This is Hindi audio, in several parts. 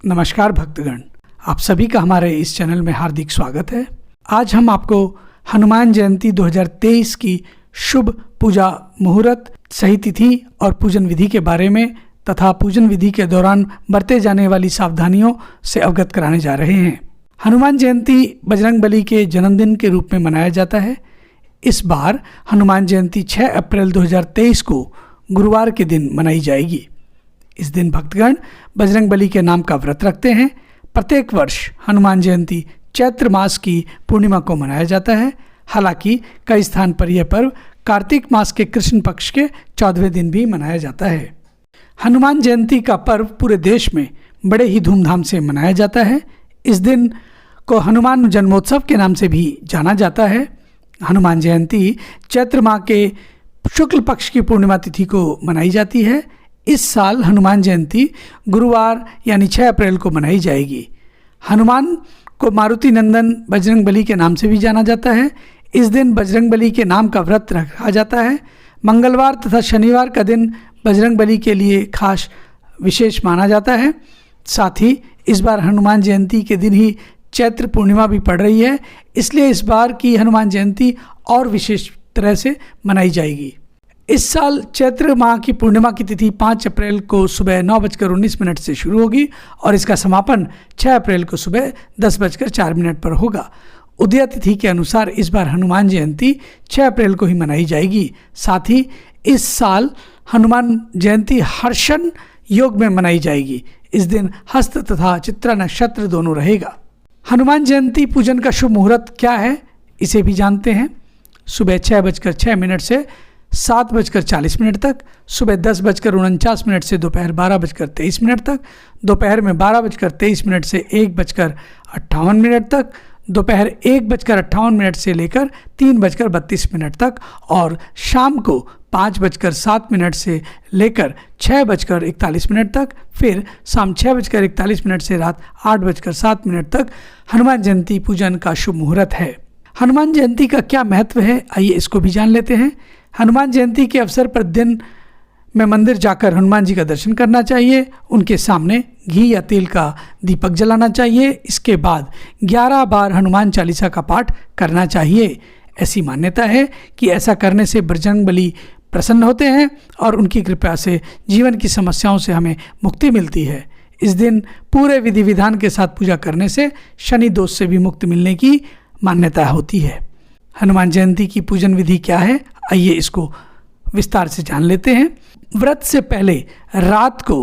नमस्कार भक्तगण, आप सभी का हमारे इस चैनल में हार्दिक स्वागत है। आज हम आपको हनुमान जयंती 2023 की शुभ पूजा मुहूर्त, सही तिथि और पूजन विधि के बारे में तथा पूजन विधि के दौरान बरते जाने वाली सावधानियों से अवगत कराने जा रहे हैं। हनुमान जयंती बजरंगबली के जन्मदिन के रूप में मनाया जाता है। इस बार हनुमान जयंती 6 अप्रैल 2023 को गुरुवार के दिन मनाई जाएगी। इस दिन भक्तगण बजरंगबली के नाम का व्रत रखते हैं। प्रत्येक वर्ष हनुमान जयंती चैत्र मास की पूर्णिमा को मनाया जाता है। हालांकि कई स्थान पर यह पर्व कार्तिक मास के कृष्ण पक्ष के 14वें दिन भी मनाया जाता है। हनुमान जयंती का पर्व पूरे देश में बड़े ही धूमधाम से मनाया जाता है। इस दिन को हनुमान जन्मोत्सव के नाम से भी जाना जाता है। हनुमान जयंती चैत्र माह के शुक्ल पक्ष की पूर्णिमा तिथि को मनाई जाती है। इस साल हनुमान जयंती गुरुवार यानी 6 अप्रैल को मनाई जाएगी। हनुमान को मारुति नंदन बजरंगबली के नाम से भी जाना जाता है। इस दिन बजरंगबली के नाम का व्रत रखा जाता है। मंगलवार तथा शनिवार का दिन बजरंगबली के लिए खास विशेष माना जाता है। साथ ही इस बार हनुमान जयंती के दिन ही चैत्र पूर्णिमा भी पड़ रही है, इसलिए इस बार की हनुमान जयंती और विशेष तरह से मनाई जाएगी। इस साल चैत्र माह की पूर्णिमा की तिथि 5 अप्रैल को सुबह 9:19 से शुरू होगी और इसका समापन 6 अप्रैल को सुबह 10:04 पर होगा। उदय तिथि के अनुसार इस बार हनुमान जयंती 6 अप्रैल को ही मनाई जाएगी। साथ ही इस साल हनुमान जयंती हर्षण योग में मनाई जाएगी। इस दिन हस्त तथा चित्रा नक्षत्र दोनों रहेगा। हनुमान जयंती पूजन का शुभ मुहूर्त क्या है, इसे भी जानते हैं। सुबह 6:06 से 7:40 तक, सुबह 10:49 से दोपहर 12:23 तक, दोपहर में 12:23 से 1:58 तक, दोपहर 1:58 से लेकर 3:32 तक और शाम को 5:07 से लेकर 6:41 तक, फिर शाम 6:41 से रात 8:07 तक हनुमान जयंती पूजन का शुभ मुहूर्त है। हनुमान जयंती का क्या महत्व है, आइए इसको भी जान लेते हैं। हनुमान जयंती के अवसर पर दिन में मंदिर जाकर हनुमान जी का दर्शन करना चाहिए। उनके सामने घी या तेल का दीपक जलाना चाहिए। इसके बाद 11 बार हनुमान चालीसा का पाठ करना चाहिए। ऐसी मान्यता है कि ऐसा करने से बजरंगबली प्रसन्न होते हैं और उनकी कृपा से जीवन की समस्याओं से हमें मुक्ति मिलती है। इस दिन पूरे विधि विधान के साथ पूजा करने से शनि दोष से भी मुक्ति मिलने की मान्यता होती है। हनुमान जयंती की पूजन विधि क्या है, आइए इसको विस्तार से जान लेते हैं। व्रत से पहले रात को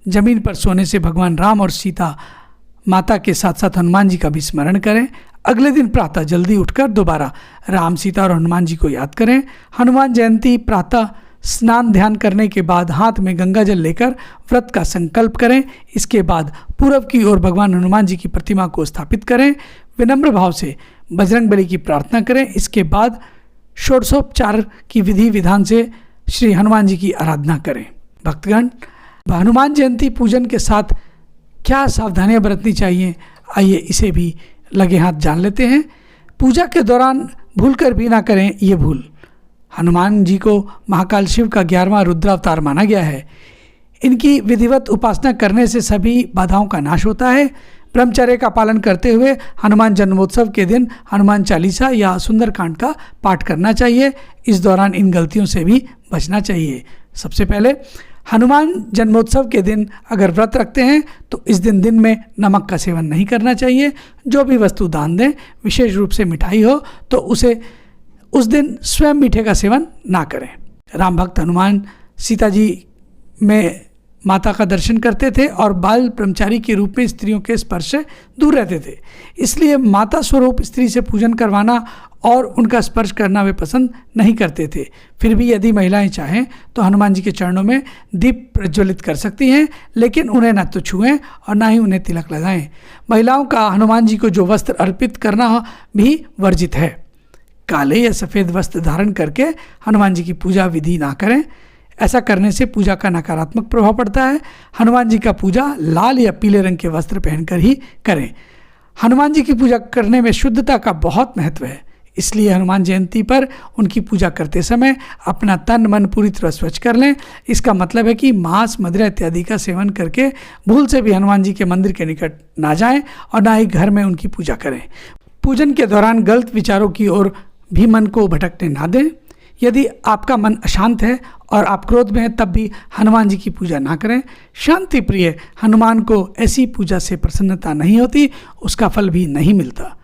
जमीन पर सोने से भगवान राम और सीता माता के साथ साथ हनुमान जी का भी स्मरण करें। अगले दिन प्रातः जल्दी उठकर दोबारा राम, सीता और हनुमान जी को याद करें। हनुमान जयंती प्रातः स्नान ध्यान करने के बाद हाथ में गंगा जल लेकर व्रत का संकल्प करें। इसके बाद पूर्व की ओर भगवान हनुमान जी की प्रतिमा को स्थापित करें। विनम्र भाव से बजरंगबली की प्रार्थना करें। इसके बाद षोडशोपचार की विधि विधान से श्री हनुमान जी की आराधना करें। भक्तगण, हनुमान जयंती पूजन के साथ क्या सावधानियां बरतनी चाहिए, आइए इसे भी लगे हाथ जान लेते हैं। पूजा के दौरान भूलकर भी ना करें ये भूल। हनुमान जी को महाकाल शिव का 11वां रुद्रावतार माना गया है। इनकी विधिवत उपासना करने से सभी बाधाओं का नाश होता है। ब्रह्मचर्य का पालन करते हुए हनुमान जन्मोत्सव के दिन हनुमान चालीसा या सुंदरकांड का पाठ करना चाहिए। इस दौरान इन गलतियों से भी बचना चाहिए। सबसे पहले हनुमान जन्मोत्सव के दिन अगर व्रत रखते हैं तो इस दिन में नमक का सेवन नहीं करना चाहिए। जो भी वस्तु दान दें, विशेष रूप से मिठाई हो तो उसे उस दिन स्वयं मीठे का सेवन ना करें। राम भक्त हनुमान सीता जी में माता का दर्शन करते थे और बाल ब्रह्मचारी के रूप में स्त्रियों के स्पर्श से दूर रहते थे। इसलिए माता स्वरूप स्त्री से पूजन करवाना और उनका स्पर्श करना वे पसंद नहीं करते थे। फिर भी यदि महिलाएं चाहें तो हनुमान जी के चरणों में दीप प्रज्वलित कर सकती हैं, लेकिन उन्हें न तो छुएं और ना ही उन्हें तिलक लगाएं। महिलाओं का हनुमान जी को जो वस्त्र अर्पित करना भी वर्जित है। काले या सफ़ेद वस्त्र धारण करके हनुमान जी की पूजा विधि ना करें। ऐसा करने से पूजा का नकारात्मक प्रभाव पड़ता है। हनुमान जी का पूजा लाल या पीले रंग के वस्त्र पहनकर ही करें। हनुमान जी की पूजा करने में शुद्धता का बहुत महत्व है। इसलिए हनुमान जयंती पर उनकी पूजा करते समय अपना तन मन पूरी तरह स्वच्छ कर लें। इसका मतलब है कि मांस, मदिरा इत्यादि का सेवन करके भूल से भी हनुमान जी के मंदिर के निकट ना जाएं और ना ही घर में उनकी पूजा करें। पूजन के दौरान गलत विचारों की ओर भी मन को भटकने ना दें। यदि आपका मन अशांत है और आप क्रोध में हैं तब भी हनुमान जी की पूजा ना करें। शांति प्रिय हनुमान को ऐसी पूजा से प्रसन्नता नहीं होती, उसका फल भी नहीं मिलता।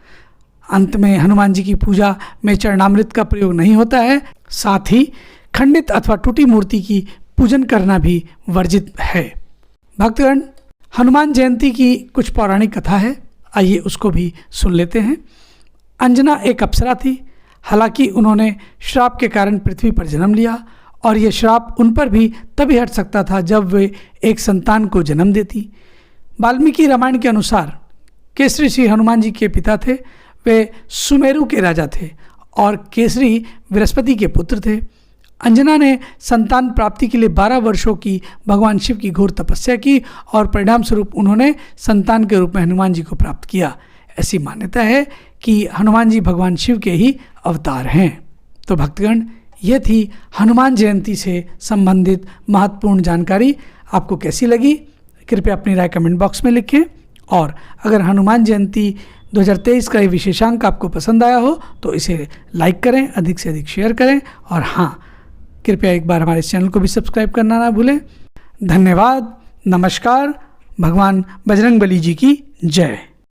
अंत में हनुमान जी की पूजा में चरणामृत का प्रयोग नहीं होता है। साथ ही खंडित अथवा टूटी मूर्ति की पूजन करना भी वर्जित है। भक्तगण, हनुमान जयंती की कुछ पौराणिक कथा है, आइए उसको भी सुन लेते हैं। अंजना एक अप्सरा थी। हालांकि उन्होंने श्राप के कारण पृथ्वी पर जन्म लिया और यह श्राप उन पर भी तभी हट सकता था जब वे एक संतान को जन्म देती। वाल्मीकि रामायण के अनुसार केसरी श्री हनुमान जी के पिता थे। वे सुमेरु के राजा थे और केसरी बृहस्पति के पुत्र थे। अंजना ने संतान प्राप्ति के लिए 12 वर्षों की भगवान शिव की घोर तपस्या की और परिणाम स्वरूप उन्होंने संतान के रूप में हनुमान जी को प्राप्त किया। ऐसी मान्यता है कि हनुमान जी भगवान शिव के ही अवतार हैं। तो भक्तगण, ये थी हनुमान जयंती से संबंधित महत्वपूर्ण जानकारी। आपको कैसी लगी कृपया अपनी राय कमेंट बॉक्स में लिखें। और अगर हनुमान जयंती 2023 का ये विशेषांक आपको पसंद आया हो तो इसे लाइक करें, अधिक से अधिक शेयर करें और हाँ, कृपया एक बार हमारे चैनल को भी सब्सक्राइब करना ना भूलें। धन्यवाद। नमस्कार। भगवान बजरंगबली जी की जय।